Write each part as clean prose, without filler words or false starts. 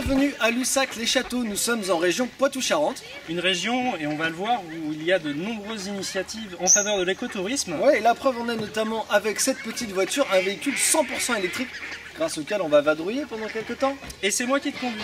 Bienvenue à Lussac-les-Châteaux, nous sommes en région Poitou-Charentes. Une région, et on va le voir, où il y a de nombreuses initiatives en faveur de l'écotourisme. Ouais, et la preuve en est notamment avec cette petite voiture, un véhicule 100% électrique, grâce auquel on va vadrouiller pendant quelques temps. Et c'est moi qui te conduis.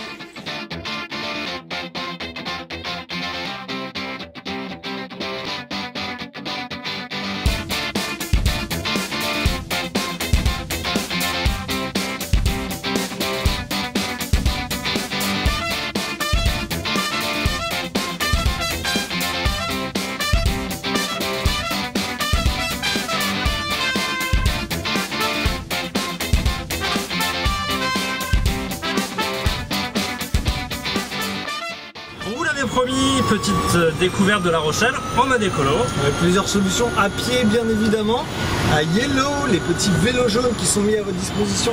Promis, petite découverte de La Rochelle en mode écolo. Avec plusieurs solutions à pied bien évidemment, à Yellow, les petits vélos jaunes qui sont mis à votre disposition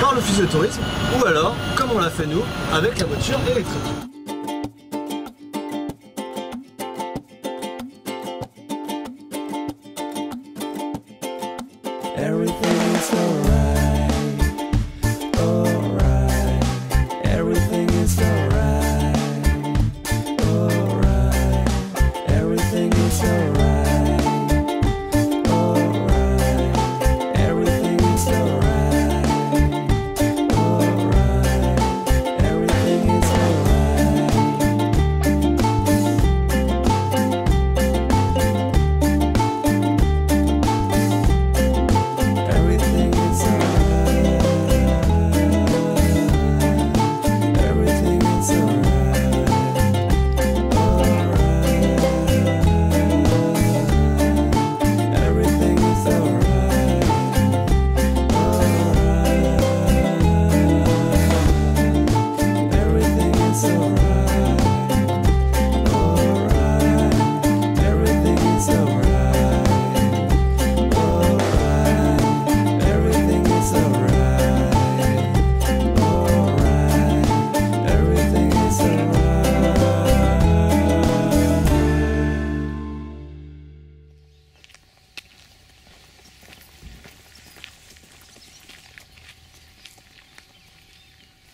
par l'office de tourisme, ou alors, comme on l'a fait nous, avec la voiture électrique.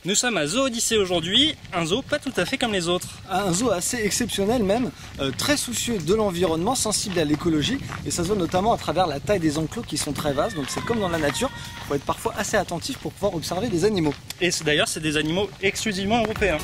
Nous sommes à Zoo Odyssée aujourd'hui, un zoo pas tout à fait comme les autres. Un zoo assez exceptionnel même, très soucieux de l'environnement, sensible à l'écologie, et ça se voit notamment à travers la taille des enclos qui sont très vastes, donc c'est comme dans la nature, il faut être parfois assez attentif pour pouvoir observer des animaux. Et d'ailleurs c'est des animaux exclusivement européens.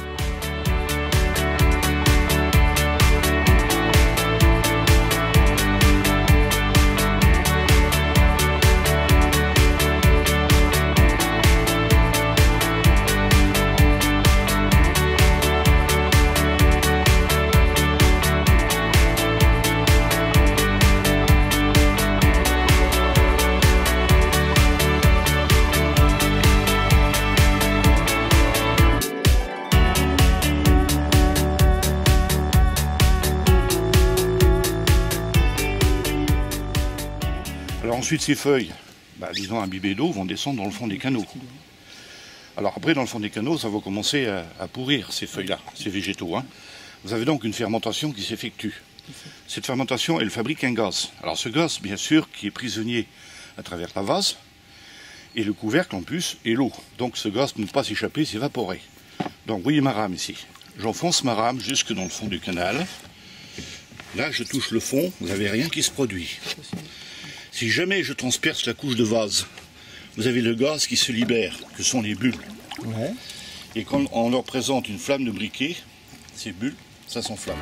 Alors ensuite ces feuilles, disons imbibées d'eau, vont descendre dans le fond des canaux. Alors après dans le fond des canaux, ça va commencer à pourrir ces feuilles-là, ces végétaux. Vous avez donc une fermentation qui s'effectue. Cette fermentation, elle fabrique un gaz. Alors ce gaz, bien sûr, qui est prisonnier à travers la vase, et le couvercle en plus, et l'eau. Donc ce gaz ne peut pas s'échapper, s'évaporer. Donc vous voyez ma rame ici. J'enfonce ma rame jusque dans le fond du canal. Là je touche le fond, vous n'avez rien qui se produit. Si jamais je transperce la couche de vase, vous avez le gaz qui se libère, que sont les bulles. Ouais. Et quand on leur présente une flamme de briquet, ces bulles, ça s'enflamme.